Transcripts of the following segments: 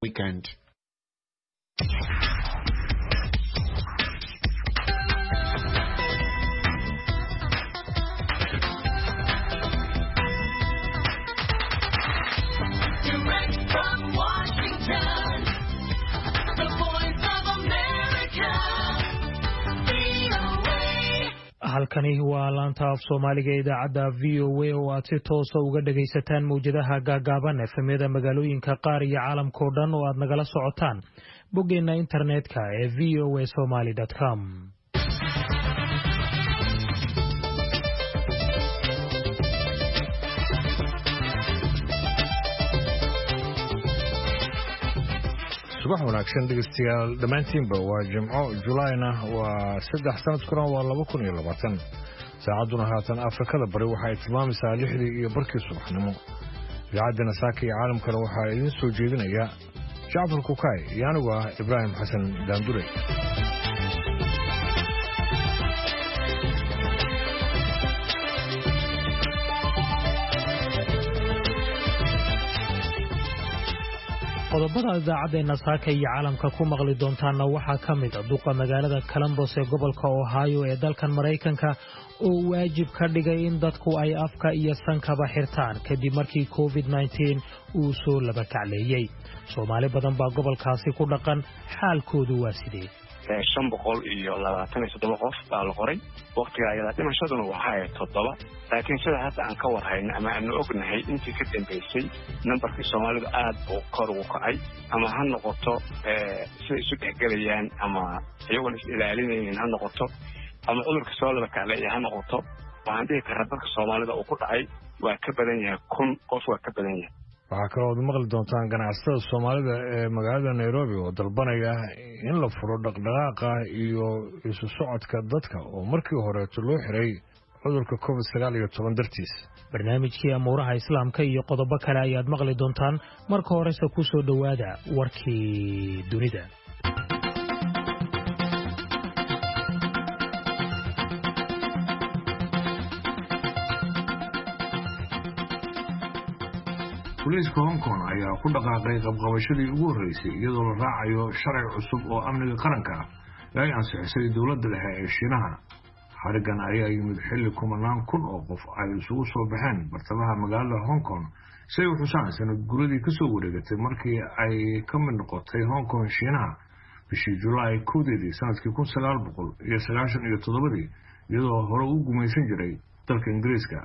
weekend. halkani waa laanta af Soomaaliga idaacada VOA oo aad si toos ah uga dhagaysataan mowjadaha gaagaaban efemyada magaalooyinka qaar iyo caalamka oo dhan oo aad nagala socotaan boggeena internetka ee voasomali.com. subax wanaagsan dhegeystayaal dhammaantiinba waa Jimco Julayna waa 3 sanadkuna waa 2020 saacaduna haatan Afrikada bari waxay tilmaamaysaa 6 iyo barkii subaxnimo idaacadana saaka iyo caalamkana waxaa idin soo jeedinaya Jacfar Kukay iyo anigu ah Ibrahim Xasan Daandure. qodobada idaacaddeena saaka iyo caalamka ku maqli doontaana waxaa ka mid ah duqa magaalada Columbus ee gobolka Ohio ee dalkan Mareykanka oo waajib ka dhigay in dadku ay afka iyo sankaba xirtaan kadib markii COVID-19 uu soo laba kacleeyay. Soomaali badan baa gobolkaasi ku dhaqan, xaalkoodu waa sidee? 527 qof baa la qoray waqtiga ayada dhimashaduna waxa ay 7 laakiin sida hadda aan ka warhayno ama aan ognahay intii ka dambeysay nambarkii Soomaalidu aad u kor ugu kacay ama ha noqoto sida isu dhexgalayaan ama iyagoo is ilaalinayeen ha noqoto ama cudurka soo laba kacleeyay ha noqoto waxaan dhihi karaa dadka Soomaalida uu ku dhacay waa ka badan yahay 1000 qof waa ka badan yahay. waxaa kaloo aad maqli doontaan ganacsatada Soomaalida ee magaalada Nairobi oo dalbanaya in la furo dhaqdhaqaaqa iyo isu socodka dadka oo markii hore loo xiray cudurka COVID-19 dartiis. barnaamijkii amuuraha islaamka iyo qodobo kale ayaad maqli doontaan marka horese ku soo dhawaada warkii dunida. booliiska Hong Kong ayaa ku dhaqaaqay qabqabashadii ugu horeysay iyadoo la raacayo sharci cusub oo amniga qaranka ah ay ansixisay dowladda dhexe ee Shiinaha. xarigan ayaa yimid xilli kumanaan kun oo qof ay isugu soo baxeen bartamaha magaalada Hong Kong si ay u xusaan sanad guuradii ka soo wareegatay markii ay ka mid noqotay Hong Kong Shiinaha bishii July 9 sanadkii 1997 iyadoo hore u gumaysan jiray dalka Ingiriiska.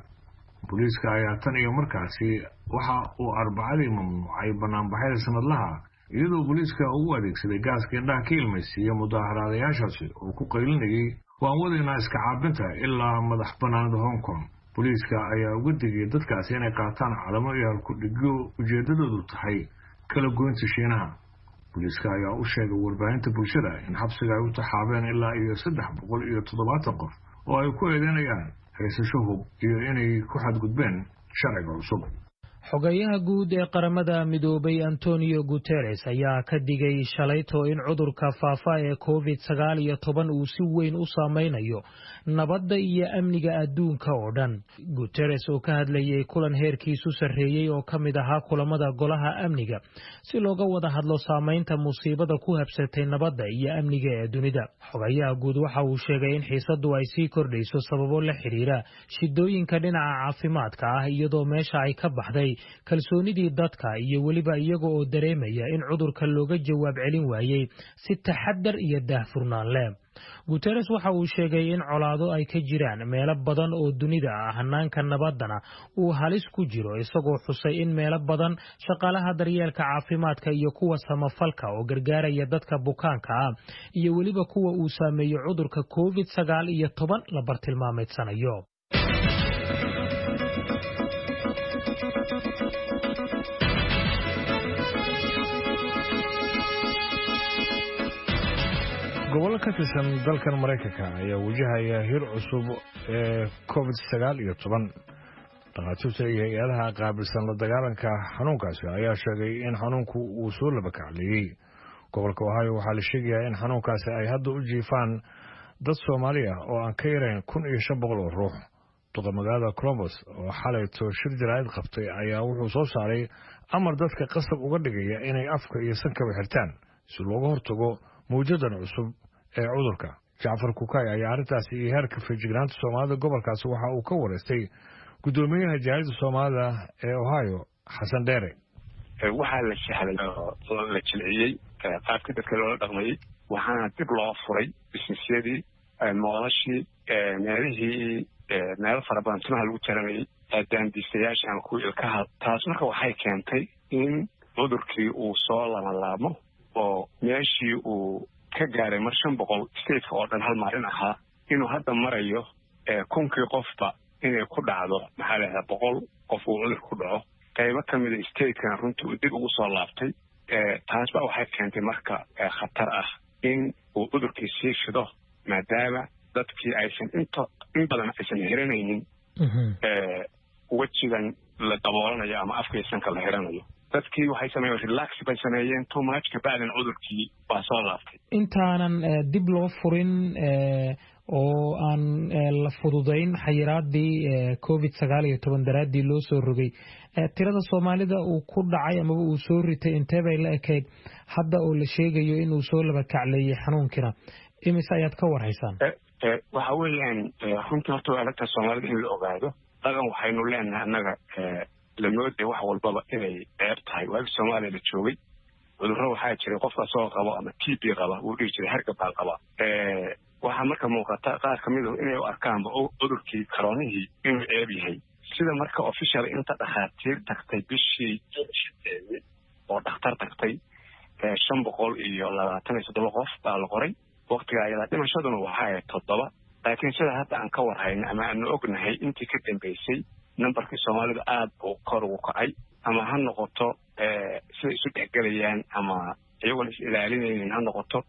booliiska ayaa tan iyo markaasi waxa uu Arbacadii mamnuucay banaanbaxyada sanadlaha iyadoo booliiska uu adeegsaday gaaska indhaha ka ilmaysiiya mudaaharaadayaashaasi oo ku qaylinayay waan wadaynaa iska caabinta ilaa madax banaanida Hong Kong. booliiska ayaa uga digay dadkaasi inay qaataan calamo iyo halku-dhigyo ujeedadoodu tahay kala goynta Shiinaha. booliiska ayaa u sheegay warbaahinta bulshada in xabsiga ay u taxaabeen ilaa iyo 370 qof oo ay ku eedeynayaan haysasho hub iyo inay ku xadgudbeen sharciga cusub. xogayaha guud ee qaramada midoobay Antonio Guterres ayaa ka digay shalayto in cudurka faafa ee COVID-19 uu si weyn u saameynayo nabadda iyo amniga adduunka oo dhan. Guterres oo ka hadlayay kulan heerkiisu sarreeyay oo ka mid ahaa kulamada golaha amniga si looga wada hadlo saameynta musiibada ku habsatay nabadda iyo amniga ee dunida. xogayaha guud waxa uu sheegay in xiisaddu ay sii kordhayso sababo la xiriira shidooyinka dhinaca caafimaadka ah iyadoo meesha ay ka baxday kalsoonidii dadka iyo weliba iyaga oo dareemaya in cudurka looga jawaab celin waayay si taxaddar iyo daahfurnaan leh. Guterres waxa uu sheegay in colaado ay ka jiraan meelo badan oo dunida ah hanaanka nabaddana uu halis ku jiro isagoo xusay in meelo badan shaqaalaha daryeelka caafimaadka iyo kuwa samafalka oo gargaaraya dadka bukaanka ah iyo weliba kuwa uu saameeyo cudurka COVID-19 la bartilmaameedsanayo. gobol ka tirsan dalkan Mareykanka ayaa wajahaya hir cusub ee COVID-19. dhaqaatiirta iyo hay'adaha qaabilsan la dagaalanka xanuunkaasi ayaa sheegay in xanuunku uu soo laba kacleeyay. gobolka Ohio waxaa la sheegayaa in xanuunkaasi ay hadda u jiifaan dad Soomaali ah oo aan ka yarayn 1500 oo ruux. duqa magaalada Columbus oo xalay shir jaraa'id qabtay ayaa wuxuu soo saaray amar dadka qasab uga dhigaya inay afka iyo sanka xirtaan si looga hortago mowjadan cusub ee cudurka. Jacfar Kukay ayaa arrintaasi iyo heerka feejignaanta Soomaalida gobolkaasi waxa uu ka wareystay gudoomiyaha jaaliyadda Soomaalida ee Ohio Xasan Dheere. waxaa la sahlay oo la jilciyey qaabkii dadka loola dhaqmayay waxaana dib loo furay businessyadii moolashii meelihii meelo fara badan timaha lagu jaranayay daandiistayaasha ama kuwa ilkaha. taas marka waxay keentay in cudurkii uu soo labanlaabmo oo meeshii uu ka gaaray mar 500 stateka oo dhan hal maalin ahaa inuu hadda marayo 1,000 qofba inay ku dhacdo maxaa la yidhahdaa 100 qof uu cudur ku dhaco. qaybo ka mid a statekan runtii uu dib ugu soo laabtay. taas baa waxay keentay marka khatar ah in uu cudurkii sii fido maadaama dadkii aysan in badan aysan hiranaynin wejigan la daboolanayo ama afka sanka la hiranayo. dadkii waxay sameeyeen relax bay sameeyeen too much kabacdin cudurkii baa soo laabtay. intaanan dib loo furin oo aan la fududayn xayiraadii COVID-19 daraaddii loo soo rogay tirada Soomaalida uu ku dhacay ama uu soo ritay intee bay la ekayd hadda oo la sheegayo inuu soo laba kacleeyay xanuunkina imise ayaad ka warhaysaan? waxa weeyaan runtii horta aragta Soomaalida in la ogaado dhaqan waxaynu leenahay annaga la mooday wax walbaba inay ceeb tahay. waagi Soomaaliya la joogay cudurro waxaa jiray qofka soo qabo ama TB qaba uu dhihi jiray hargab baa qaba. waxaa marka muuqata qaar ka mid ah inay u arkaanba cudurkii koronihii inuu ceeb yahay. sida marka official inta dhakhaatiir tagtay bishii oo dhakhtar tagtay 527 qof baa la qoray. waqtiga ayada dhimashaduna waxaa ahayd 7. laakiin sida hadda aan ka warhayno ama aanu ognahay intii ka dambeysay nambarkii Soomaalida aad buu kor ugu kacay ama ha noqoto sida isu dhexgelayaan ama iyagoo is ilaalinaynin ha noqoto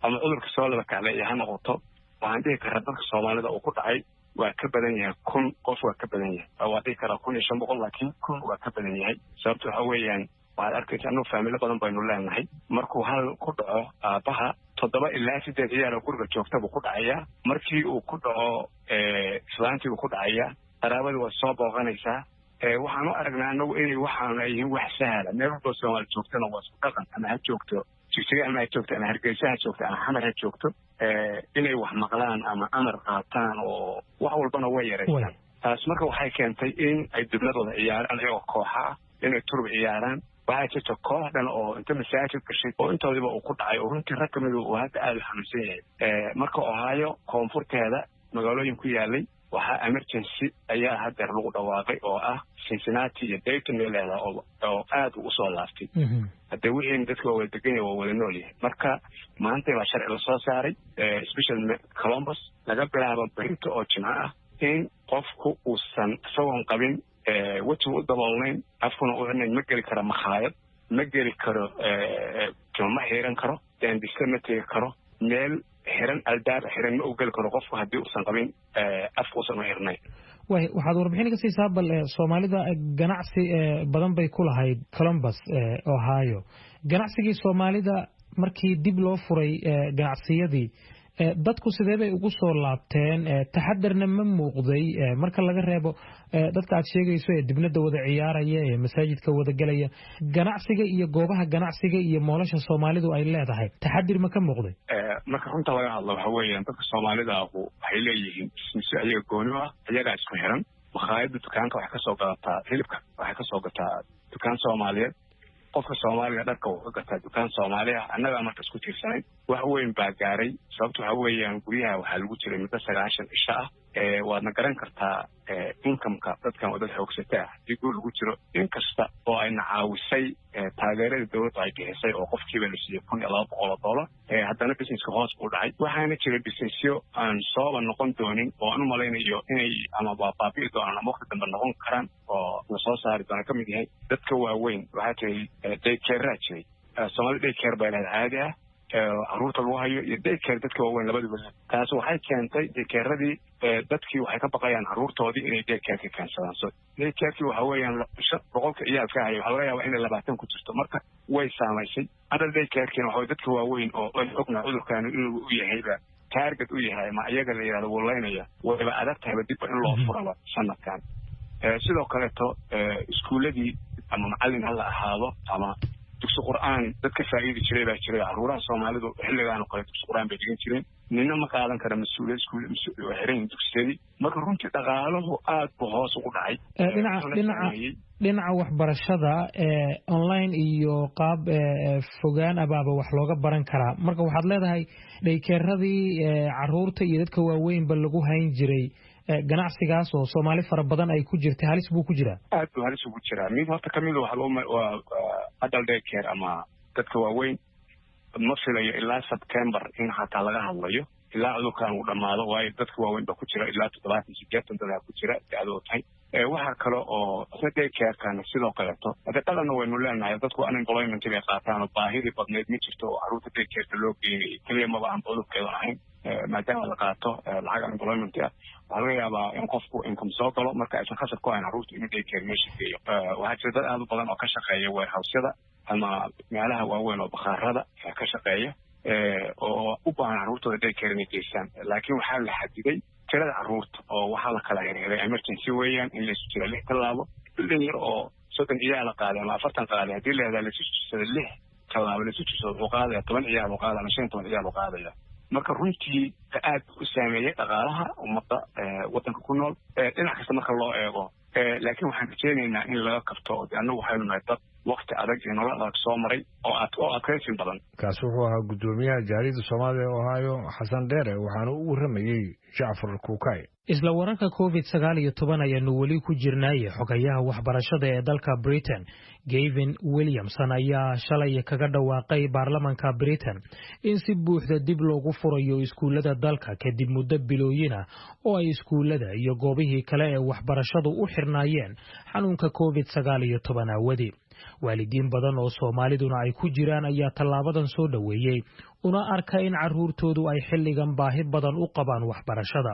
ama cudurka soo laba kaclay ha noqoto. waxaan dhihi karaa dadka Soomaalida uu ku dhacay waa ka badan yahay 1,000 qof waa ka badan yahay. waa dhihi karaa 1,500 laakiin 1,000 waa ka badan yahay. sababta waxa weeyaan waxaad arkaysaa anuu faamilo badan baynu leenahay markuu hal ku dhaco aabbaha 7 ilaa 8 ciyaar guriga joogta buu ku dhacayaa. markii uu ku dhaco islaantii uu ku dhacayaa qaraabadu waa soo booqanaysaa. waxaan u aragnaa anagu inay waxaan yihiin wax sahla meel walba Soomaali joogtana waa isku dhaqan ama ha joogto jigjiga ama ha joogto ama Hargeysa ha joogto ama Xamar ha joogto inay wax maqlaan ama amar qaataan oo wax walbana way yareeyaan. taas marka waxay keentay in ay dibladooda ciyaaraan iyagoo kooxa ah inay turub ciyaaraan. waxaa jirta koox dhan oo inta masaajid gashay oo intoodiba uu ku dhacay oo runtii rag ka mid uu hadda aad u xanuunsan yahay. marka Ohio koonfurteeda magaalooyin ku yaalay waxaa emergency ayaa hadda lagu dhawaaqay oo ah Cincinnati iyo Dayton meelaha oo aad u soo laaftay. hadda wixii dadku waa degan oo wada nool yahay. marka maanta waa sharci la soo saaray special Columbus laga bilaabo berito oo Jimco ah in qofku uusan sawan qabin wejiga u daboolnayn afkuna u xirnayn ma geli karo makhaayad ma geli karo ma xiran karo daandista ma tegi karo meel xiran albaab xiran ma u geli karo qofku haddii uusan qabin afka uusan u xirnayn. waxaad warbixin ka siisaa bal Soomaalida ganacsi badan bay ku lahayd Columbus Ohio. ganacsigii Soomaalida markii dib loo furay ganacsiyadii dadku sidee bay ugu soo laabteen? taxadarna ma muuqday marka laga reebo dadka aad sheegayso ee dibnada wada ciyaaraya ee masaajidka wada galaya. ganacsiga iyo goobaha ganacsiga iyo moolasha Soomaalidu ay leedahay taxadir ma ka muuqday? marka runta laga hadlo waxa weeyaan dadka Soomaalida waxay leeyihiin ismiso ayaga gooni ah ayaga isku xiran. makhaayadda dukaanka waxay ka soo gadataa hilibka waxay ka soo gataa dukaan Soomaaliyeed. qofka Soomaaliga dharka uu ka gataa dukaan Soomaaliya annaga marka isku tiirsanay wax weyn baa gaaray. sababta waxa weeyaan guryaha waxaa lagu jiray muddo 9 cisho ah. waadna garan kartaa income-ka dadkan oo dad xoogsata ah haddii guur lagu jiro inkasta oo ayna caawisay taageerada dowladda ay bixisay oo qofkiiba la siiyey $1,200 haddana businesska hoos buu dhacay. waxaana jira businessyo aan sooba noqon doonin oo aan u malaynayo inay ama baabi'i doonaan ama waqti dambe noqon karaan oo la soo saari doona ka mid yahay dadka waaweyn. waxaa jiray daycareaa jiray Soomaalida daycare baa leedahay caadi ah caruurta lagu hayo iyo daycare dadka waaweyn labaduba. taas waxay keentay daycareadii dadkii waxay ka baqayaan caruurtoodii inay daycareka keensadaan. so daycareki waxa weeyaan 100 ciyaalka hayo waxaa laga yaabaa inay 20 ku jirto marka way saamaysay. hadda daycarekina waxa dadka waaweyn oo ogna cudurkan inuu u yahayba target u yahay ma iyaga la yiraahdo walaynaya wayba adag tahay dib in loo furo sanadkan sidoo kale to iskuuladii ama macallin hal ahaado ama dugsi quraan dadka faa'iido jiray baa jiray caruuraha Soomaalidu xilligan oo kale dugsi quraan bay dhigan jireen nina ma qaadan kara mas'uuliyad iskuul xiran dugsiyeedii marka runtii dhaqaaluhu aad buu hoos ugu dhacay dhinaca waxbarashada online iyo qaab fogaan abaaba wax looga baran karaa marka waxaad leedahay dhaykeeradii caruurta iyo dadka waaweynba lagu hayn jiray ganacsigaas oo Soomaali fara badan ay ku jirtay halis buu ku jiraa aad buu halis ugu jiraa mid horta kamid waa adult daycare ama dadka waaweyn ma filayo ilaa September in hataa laga hadlayo ilaa cudurkan uu dhamaado waayo dadka waaweyn baa ku jira ilaa 78 dad ku jira taadoo tahay waxa kale oo daycare-kan sidoo kale to dadana waynu leenahay dadku unemployment ay qaataan oo baahida badneed ma jirto oo caruurta daycare loo geeyay kaliya ma baan cudurkeeda ahayn maadaama la qaato lacag unemployment waxaa laga yaabaa in qofku income soo galo marka aysan khasab ku ahayn caruurta inuu daycare meesha geeyo waxaa jira dad aad u badan oo ka shaqeeya warehouse-yada ama meelaha waaweyn oo bakhaarada ka shaqeeya oo u baahan caruurtooda daycare inay geystaan laakiin waxaa la xadiday tirada caruurta oo waxaa la kala xiriiray emergency weeyaan in la isu jira 6 tallaabo ilaa yar oo 30 ciyaal qaaday ama 40 qaaday hadii la yiraahdo la isu jira 6 tallaabo la isu jira oo qaaday 10 ciyaal oo qaaday ama 15 ciyaal oo qaadaya marka runtii aad u saameeyay dhaqaalaha ummadda wadanka ku nool dhinac kasta marka loo eego laakiin waxaan rajaynaynaa in laga kabto annagu waxaynu nahay dad waqti adag iyo nolol adag soo maray oo adkaysin badan kaas wuxuu ahaa gudoomiyaha jaarida Soomaaliya oo hayo Xasan Dheere waxaana uu waramayay Jaafar Kuukay isla wararka COVID-19 ayaanu weli ku jirnay xogayaha waxbarashada ee dalka Britain Gavin Williamson ayaa shalay kaga dhawaaqay baarlamaanka Britain in si buuxda dib loogu furayo iskuulada dalka kadib muddo bilooyin ah oo ay iskuulada iyo goobihii kale ee waxbarashadu u xirnaayeen xanuunka COVID-19 awadi waalidiin badan oo Soomaaliduna ay ku jiraan ayaa tallaabadan soo dhaweeyay una arka in caruurtoodu ay xilligan baahi badan u qabaan waxbarashada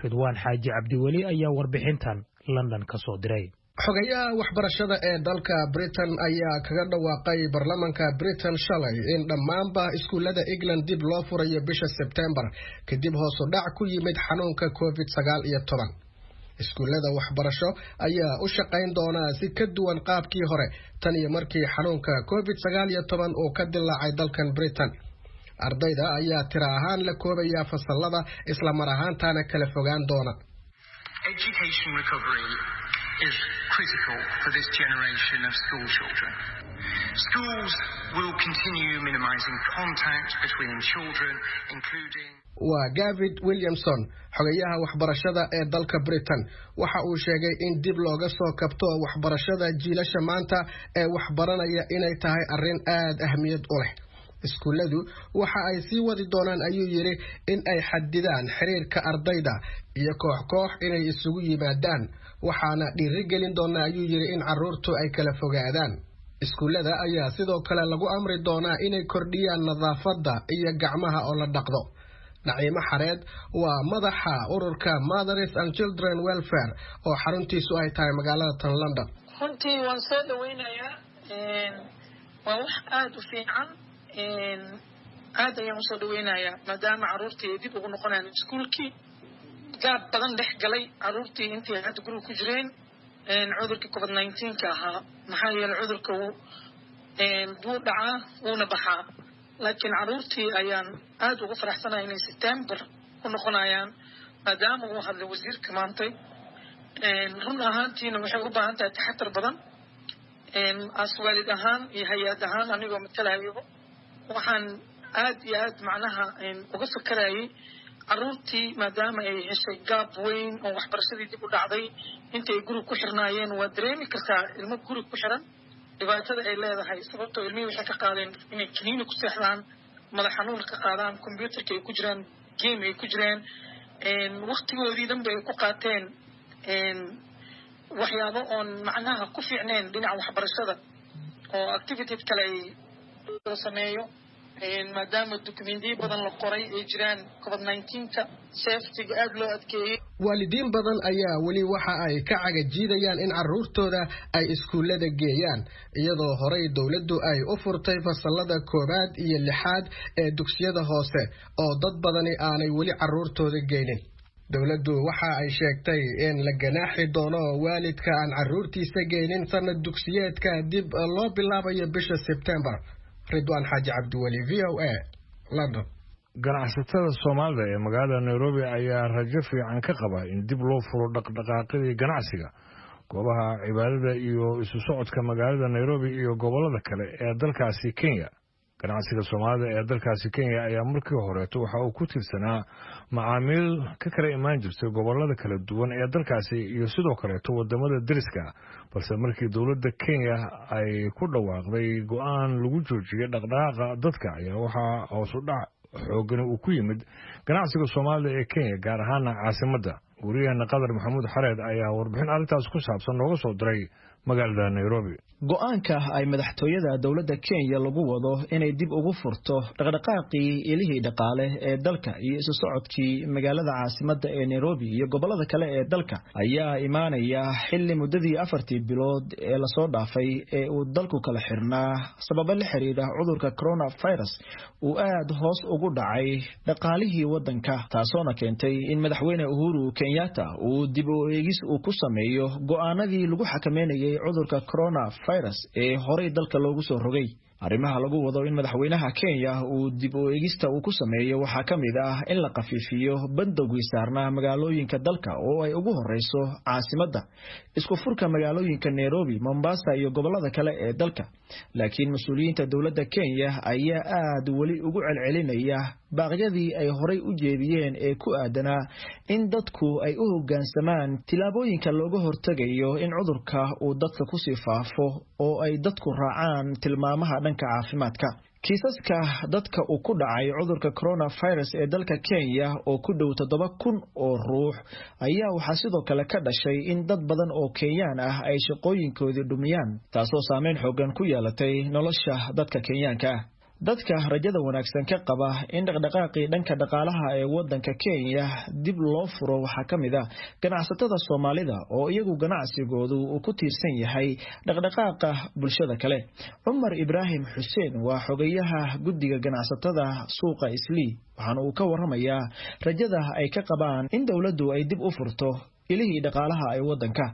Ridwaan Xaaji Cabdiweli ayaa warbixintan London ka soo diray xogayaha waxbarashada ee dalka Britain ayaa kaga dhawaaqay baarlamaanka Britain shalay in dhammaanba iskuulada England dib loo furayo bisha September kadib hoos u dhac ku yimid xanuunka COVID-19 iskuulada waxbarasho ayaa u shaqayn doona si ka duwan qaabkii hore tan iyo markii xanuunka COVID-19 uu ka dilaacay dalkan Britain ardayda ayaa tira ahaan la koobaya fasallada isla mar ahaantaana kala fogaan doona Education recovery is critical for this generation of school children. Schools will continue minimizing contact between children, including waa Gavin Williamson xogayaha waxbarashada ee dalka Britain waxa uu sheegay in dib looga soo kabto waxbarashada jiilasha maanta ee waxbaranaya inay tahay arrin aad ahmiyad u leh iskuuladu waxa ay sii wadi doonaan ayuu yiri in ay xadidaan xiriirka ardayda iyo koox inay isugu yimaadaan waxaana dhiirigelin doonaa ayuu yiri in caruurtu ay kala fogaadaan iskuulada ayaa sidoo kale lagu amri doonaa inay kordhiyaan nadaafadda iyo gacmaha oo la dhaqdo Naciima Xareed waa madaxa ururka Mothers and Children Welfare oo xaruntiisu ay tahay magaalada London runtii waan soo dhaweynayaa waa wax aad u fiican aad ayaan soo dhaweynayaa maadaama caruurtii dib ugu noqonayaan iskuulkii gaab badan dhex galay caruurtii intii hadda guriga ku jireen cudurka COVID-19 ka ahaa maxaa yeelay cudurka buu dhacaa wuuna baxaa laakiin caruurtii ayaan aad ugu faraxsanahay inay September ku noqonayaan maadaama uu hadlay wasiirka maantay run ahaantiina waxay u baahan tahay taxaddar badan aswaalid ahaan iyo hay'ad ahaan anigoo matalayo waxaan aad iyo aad macnaha uga fakarayay caruurtii maadaama ay heshay gaab weyn oo waxbarashadii dib u dhacday intay guriga ku xirnaayeen waa dareemi kartaa ilmo guriga ku xiran dhibaatada ay leedahay sababtoo ilmihii waxay ka qaadeen inay kiniini ku seexdaan madax xanuun ka qaadaan computerka ay ku jiraan game ay ku jiraan waqtigoodii dhanba ay ku qaateen waxyaabo oon macnaha ku fiicneen dhinaca waxbarashada oo activity kale ay sameeyo maadaama dukumentiyo badan la qoray ay jiraan COVID-19-ka safety-ga aad loo adkeeyey. waalidiin badan ayaa weli waxa ay ka cagajiidayaan in carruurtooda ay iskuullada geeyaan iyadoo horey dowladdu ay u furtay fasallada 1 iyo 6 ee dugsiyada hoose oo dad badani aanay weli carruurtooda geynin. dowladdu waxa ay sheegtay in la ganaaxi doono waalidka aan carruurtiisa geynin sanad dugsiyeedka dib loo bilaabayo bisha September. Ridwaan Xaaji Cabdiwali, VOA, London. ganacsatada Soomaalida ee magaalada Nairobi ayaa rajo fiican ka qaba in dib loo furo dhaqdhaqaaqyada ganacsiga, goobaha cibaadada iyo isu socodka magaalada Nairobi iyo gobolada kale ee dalkaasi Kenya. ganacsiga Soomaalida ee dalkaasi Kenya ayaa markii horeeto waxa uu ku tirsanaa macaamiil ka kala imaan jirtay gobolada kala duwan ee dalkaasi iyo sidoo kale wadamada deriska, balse markii dowladda Kenya ay ku dhawaaqday go'aan lagu joojiyay dhaqdhaqaaqa dadka ayaa waxa hoos u dhac xooggan uu ku yimid ganacsiga Soomaalida ee Kenya, gaar ahaan caasimadda. wariyaha Qadar Maxamuud Xareed ayaa warbixin arrintaas ku saabsan nooga soo diray magaalada Nairobi. go'aanka ay madaxtooyada dawladda Kenya lagu wado inay dib ugu furto dhaqdhaqaaqii ilihii dhaqaale ee dalka iyo isu socodkii magaalada caasimadda ee Nairobi iyo gobolada kale ee dalka ayaa imaanaya xilli muddadii 4 bilood ee la soo dhaafay ee uu dalku kala xirnaa sabab la xiriira cudurka coronavirus uu aad hoos ugu dhacay dhaqaalihii wadanka, taasoo keentay in madaxweyne Uhuru Kenyatta uu dib u eegis ku sameeyo go'aanadii lagu xakameynayay cudurka coronavirus ee horey dalka loogu soo rogay. arrimaha lagu wado in madaxweynaha Kenya uu dib u eegista ku sameeyo waxaa ka mid ah in la qafiifiyo bandowgii saarnaa magaalooyinka dalka oo ay ugu horeyso caasimadda, isku furka magaalooyinka Nairobi, Mombasa iyo gobolada kale ee dalka. laakiin mas'uuliyiinta dawladda Kenya ayaa aad wali ugu celcelinaya baaqyadii ay horey u jeediyeen ee ku aadanaa in dadku ay u hoggaansamaan tilaabooyinka looga hortagayo in cudurka uu dadka ku sii faafo oo ay dadku raacaan tilmaamaha dhanka caafimaadka. kiisaska dadka uu ku dhacay cudurka coronavirus ee dalka Kenya oo ku dhow 7,000 oo ruux ayaa waxaa sidoo kale ka dhashay in dad badan oo Kenyaan ah ay shaqooyinkoodii dhumiyaan, taasoo saameyn xooggan ku yeelatay nolosha dadka Kenyaanka ah. dadka rajada wanaagsan ka qaba in dhaqdhaqaaqii dhanka dhaqaalaha ee wadanka Kenya dib loo furo waxaa ka mid ah ganacsatada Soomaalida oo iyagu ganacsigoodu uu ku tiirsan yahay dhaqdhaqaaqa bulshada kale. Umar Ibrahim Hussein waa xogayaha guddiga ganacsatada suuqa Islii, waxaana uu ka warramayaa rajada ay ka qabaan in dawladdu ay dib u furto ilihii dhaqaalaha ee wadanka.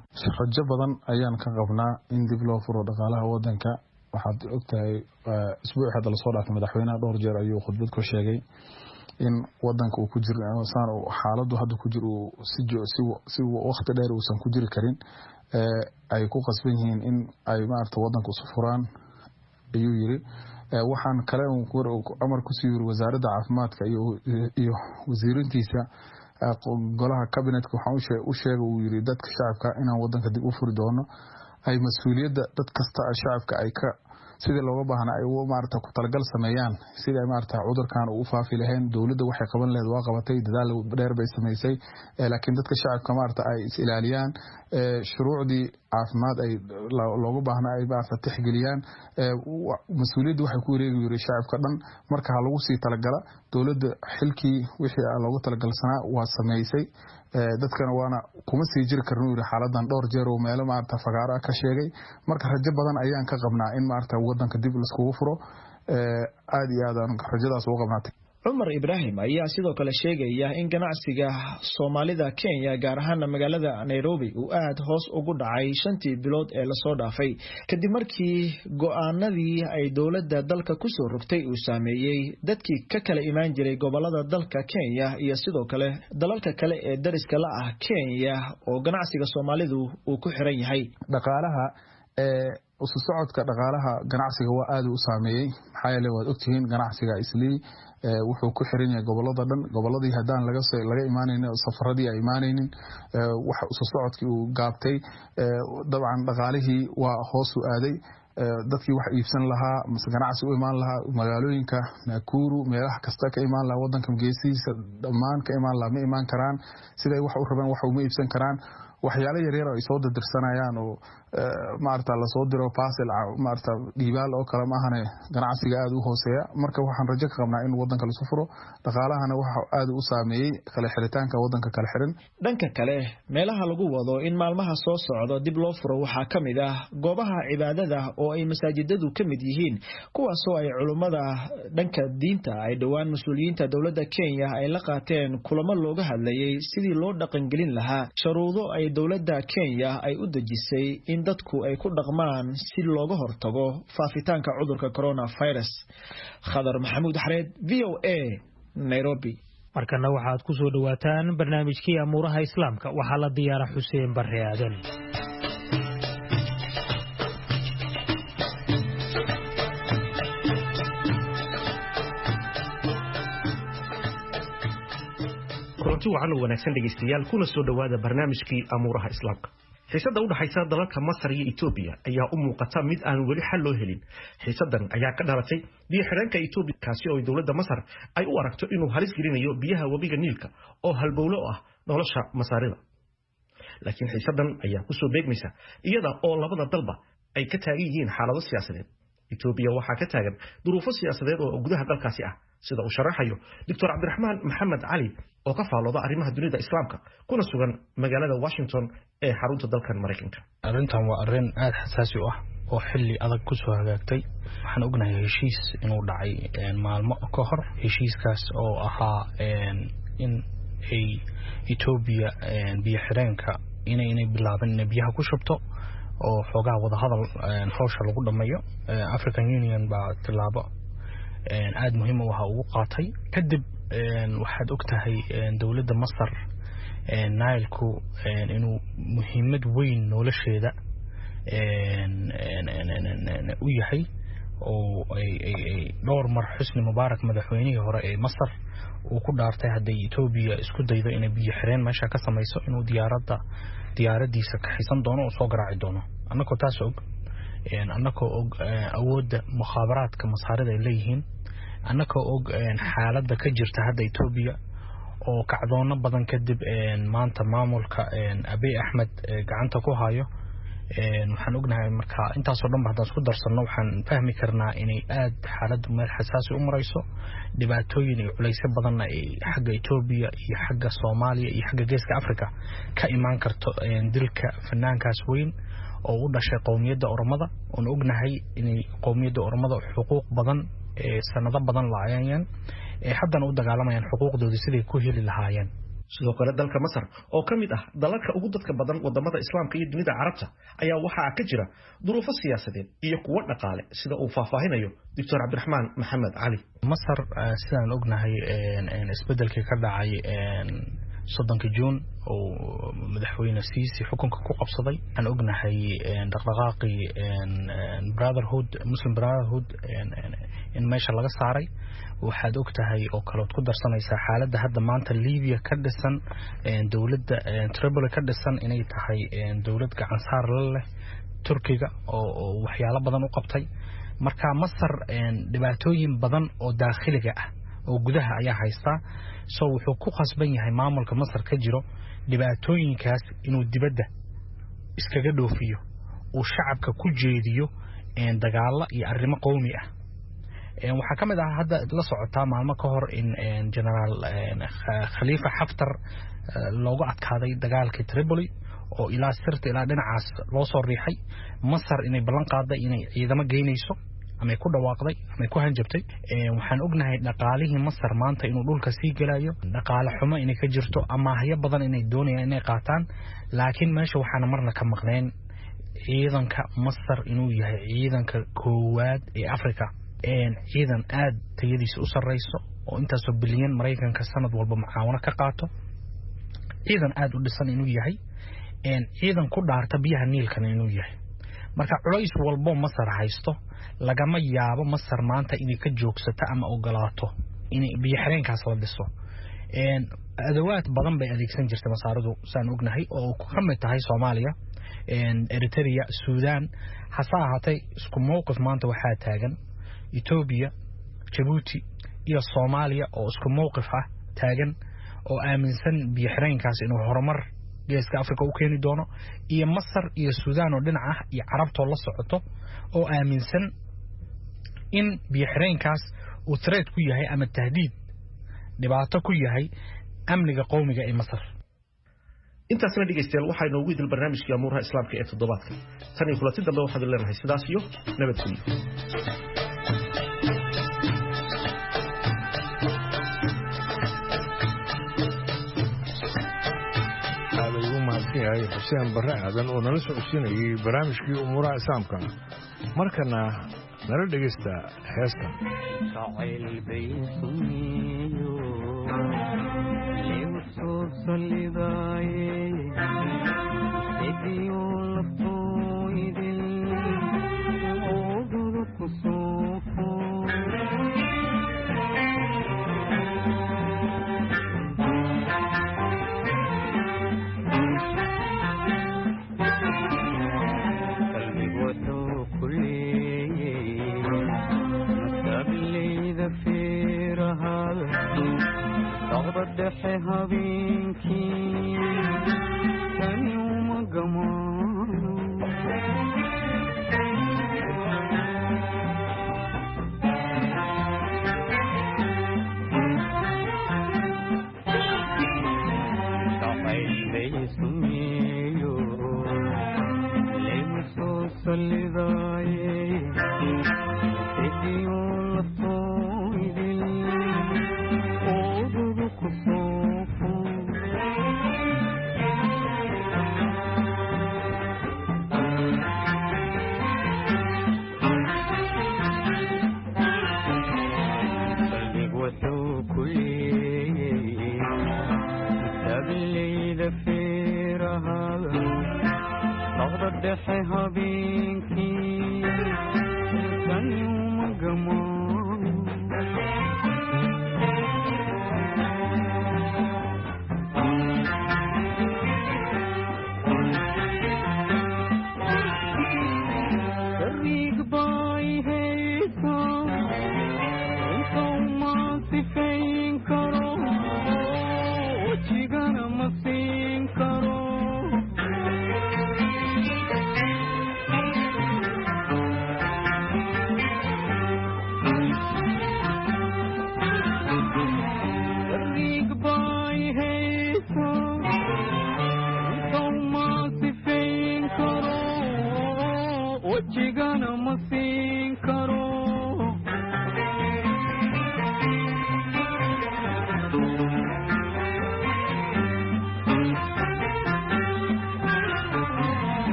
rajo badan ayaan ka qabnaa in dib loo furo dhaqaalaha wadanka. waxaad ogtahay isbuuc hadda la soo dhaafay madaxweynaha dhowr jeer ayuu khudbad ku sheegay in wadanka uu ku jiro xaaladdu hadda ku jiro si waqti dheer uusan ku jiri karin, ay ku qasban yihiin in ay maarta wadanka isu furaan ayuu yiri. waxaan kale amar ku sii yiri wasaaradda caafimaadka iyo wasiirintiisa golaha cabinetka waxaan u sheegay uu yiri dadka shacabka inaan wadanka dib u furi doono, ay mas'uuliyadda dad kasta shacabka ay ka sidii looga baahnaa ay maarta ku talagal sameeyaan sidii ay maarta cudurkan uu faafi lahayn. dawladda waxay qaban lahayd waa qabatay, dadaal dheer bay sameysay, laakiin dadka shacabka maarta ay is ilaaliyaan, shuruucdii caafimaad ay looga baahnaa ay maarta tixgeliyaan. mas'uuliyadda waxay ku wareegi shacabka dhan, marka ha lagu sii talagala. dawladda xilkii wixii looga talagalsanaa waa sameysay, dadkana waana kuma sii jiri karno yiri xaaladan dhowr jeer oo meelo maarta fagaara ka sheegay. marka rajo badan ayaan ka qabnaa in maarta wadanka dib la iskugu furo, aad iyo aad aan rajadaas ugu qabnaa. Umar Ibrahim ayaa sidoo kale sheegaya in ganacsiga Soomaalida Kenya gaar ahaan magaalada Nairobi uu aad hoos ugu dhacay 5 bilood ee la soo dhaafay kadib markii go'aanadii ay dawladda dalka ku soo rogtay uu saameeyay dadkii ka kala imaan jiray gobolada dalka Kenya iyo sidoo kale dalalka kale ee dariska la ah Kenya oo ganacsiga Soomaalidu uu ku xiran yahay. dhaqaalaha isu socodka dhaqaalaha ganacsiga waa aad u saameeyay, maxaa yeelay waad ogtihiin ganacsiga Islii wuxuu ku xiran yahay gobolada dhan. goboladii hadaan laga imaanaynin safaradii ay imaanaynin, waxa isu socodkii uu gaabtay, dabcan dhaqaalihii waa hoos u aaday. dadkii wax iibsan lahaa mas ganacsi u imaan lahaa magaalooyinka Nakuru meelaha kasta ka imaan lahaa wadanka geesihiisa dhammaan ka imaan lahaa ma imaan karaan, siday wax u rabaan wax uma iibsan karaan. waxyaalo yaryar oo ay soo dirsanayaan oo maarta la soo diro parcel maarta dhiibaal oo kala ma ahane ganacsiga aad u hooseeya marka waxaan rajo ka qabnaa in wadanka la isku furo dhaqaalahana waxa aad u saameeyay kala xiritaanka wadanka kala xiran dhanka kale meelaha lagu wado in maalmaha soo socdo dib loo furo waxaa kamid ah goobaha cibaadada oo ay masaajidadu kamid yihiin kuwaas oo ay culimada dhanka diinta ay dhawaan mas'uuliyiinta dawladda Kenya ay la qaateen kulamo looga hadlayay sidii loo dhaqan gelin lahaa shuruudo ay dawladda Kenya ay u dejisay in dadku ay ku dhaqmaan si looga hortago faafitaanka cudurka coronavirus. Khadar Maxamuud Xareed, VOA, Nairobi. markana waxaad ku soo dhawaataan barnaamijkii amuuraha islaamka waxaa la diyaara Xuseen Barre Aadan. kulanti wacan oo wanaagsan dhegeystayaal kuna soo dhawaada barnaamijkii amuuraha islaamka. xiisada u dhaxaysa dalalka Masar iyo Itoobiya ayaa u muuqata mid aan weli xal loo helin. xiisadan ayaa ka dhalatay biyo-xireenka Itoobiya kaasi oo dawladda Masar ay u aragto inuu halis gelinayo biyaha wabiga Niilka oo halbowle ah nolosha Masaarida. laakiin xiisadan ayaa ku soo beegmaysa iyada oo labada dalba ay ka taagan yihiin xaalado siyaasadeed. Itoobiya waxaa ka taagan duruufo siyaasadeed oo gudaha dalkaasi ah sida uu sharaxayo Dr. Cabdiraxmaan Maxamed Cali oo ka faalooda arrimaha dunida islaamka kuna sugan magaalada Washington ee xarunta dalkan Mareykanka. arrintan waa arrin aad xasaasi u ah oo xilli adag ku soo hagaagtay. waxaan ognahay heshiis inuu dhacay maalmo ka hor heshiiskaas oo ahaa in ay Itoobiya biyo xireenka inay bilaabaan in biyaha ku shubto oo xogaa wada hadal hawsha lagu dhameeyo. African Union baa tilaabo aad muhiim u ah ugu qaatay kadib waxaad ogtahay dawladda Masar Nileku inuu muhiimad weyn nolosheeda u yahay oo ay dhowr mar Xusni Mubaarak madaxweynihii hore ee Masar uu ku dhaartay haddii Itoobiya isku daydo inay biyo xireen meesha ka samayso inuu diyaaradiisa ka xisan doono oo soo garaaci doono. annagoo taas og awoodda mukhaabaraadka Masaarida ay leeyihiin annagoo og xaaladda ka jirta hadda Itoobiya oo kacdoono badan kadib maanta maamulka Abiy Ahmed gacanta ku hayo. waxaan ognahay marka intaas oo dhan haddaan isku darsano waxaan fahmi karnaa inay aad xaaladdu meel xasaasi u marayso dhibaatooyin iyo culaysyo badan ay xagga Itoobiya iyo xagga Soomaaliya iyo xagga Geeska Afrika ka imaan karto dilka fanaankaas weyn oo u dhashay qowmiyadda Oromada oo ognahay inay qowmiyadda Oromada xuquuq badan sanado badan laayeen haddana u dagaalamayaan xuquuqdooda sidii ku heli lahaayeen. sidoo kale dalka Masar oo kamid ah dalalka ugu dadka badan wadamada islaamka iyo dunida carabta ayaa waxaa ka jira duruufo siyaasadeed iyo kuwo dhaqaale sida uu faahfaahinayo Dr. Cabdiraxmaan Maxamed Cali. Masar sidaan ognahay isbedelkii ka dhacay 30 Juun oo madaxweyne Sisi xukunka ku qabsaday aan ognahay dhaqdhaqaaqii Muslim Brotherhood in meesha laga saaray. waxaad ogtahay oo kale ku darsanaysa xaaladda hadda maanta Liibiya ka dhisan dawladda Tripoli ka dhisan inay tahay dawlad gacan saar leh Turkiga oo waxyaalo badan u qabtay. marka Masar dhibaatooyin badan oo daakhiliga ah oo gudaha ayaa haysta soo wuxuu ku qasban yahay maamulka Masar ka jiro dhibaatooyinkaas inuu dibadda iskaga dhoofiyo oo shacabka ku jeediyo dagaalo iyo arrimo qowmi ah. waxaa kamid ah hadda la socotaa maalmo ka hor in General Khalifa Haftar loogu adkaaday dagaalkii Tripoli oo ilaa sirta ilaa dhinacaas loo soo riixay Masar inay ballan qaaday inay ciidamo geynayso ama ku dhawaaqday ama ku hanjabtay. waxaan ognahay dhaqaalihii Masar maanta inuu dhulka sii galayo dhaqaale xumo inay ka jirto ama hay'ad badan inay doonayaan inay qaataan laakiin meesha waxaan marna ka maqneen ciidanka Masar inuu yahay ciidanka koowaad ee Afrika ciidan aad tayadiisa u sareyso oo intaas oo bilyan Mareykanka sanad walba mucaawano ka qaato ciidan aad u dhisan inuu yahay ciidan ku dhaarta biyaha Niilkan inuu yahay. marka culays walbo Masar haysto lagama yaabo Masar maanta inay ka joogsato ama ogolaato in biyo xireenkaas la dhiso. adawaad badan bay adeegsan jirtay Masaaridu saan ognahay oo ku kamid tahay Soomaaliya Eritrea Suudaan hasa ahaatay isku mowqif maanta waxaa taagan Itoobiya Djibouti iyo Soomaaliya oo isku mowqif ah taagan oo aaminsan biyo xireenkaas inuu horumar geeska Afrika u keeni doono iyo Masar iyo Suudaan oo dhinac ah iyo Carabta la socoto oo aaminsan in biyo-xireenkaas uu threat ku yahay ama tahdiid dhibaato ku yahay amniga qowmiga ee Masar. intaasna dhegeystayaal waxaa inoogu idil barnaamijkii amuuraha islaamka ee toddobaadka tan iyo kulanti dambe waxaad leenahay sidaas iyo nabadgelyo. yahay xuseen barre aadan oo nala socodsiinayay barnaamijkii umuuraha islaamka markana nala dhegeysta heestan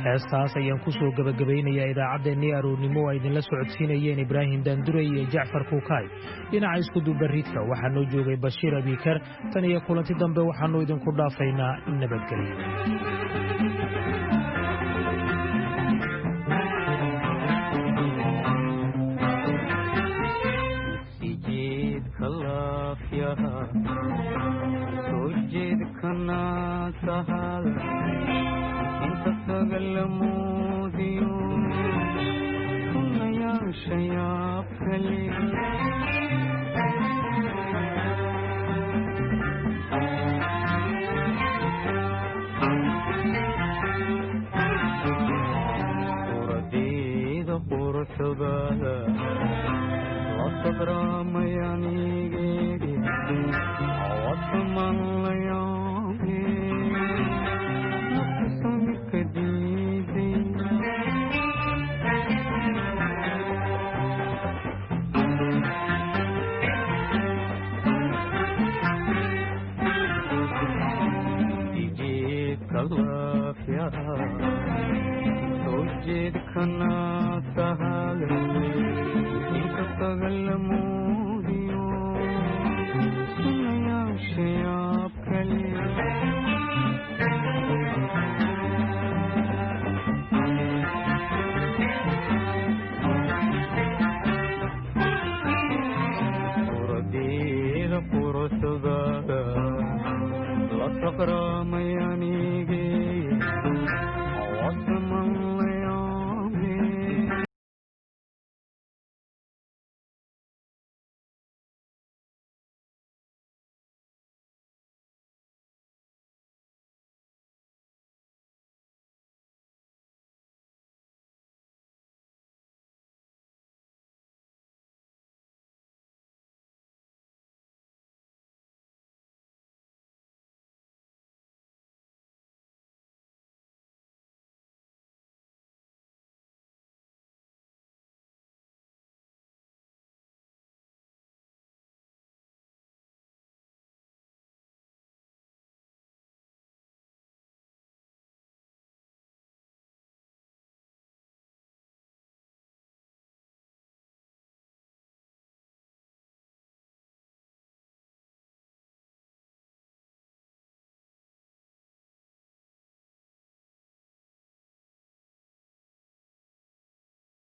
heestaas ayaan ku soo gabagabaynayaa idaacaddeenii aroornimo oo idinla socodsiinayeen Ibraahim Daandure iyo Jacfar Kuukay dhinaca isku dubaridka waxaa noo joogay Bashiir Abikar tan iyo kulanti dambe waxaanu idinku dhaafaynaa nabadgelyo.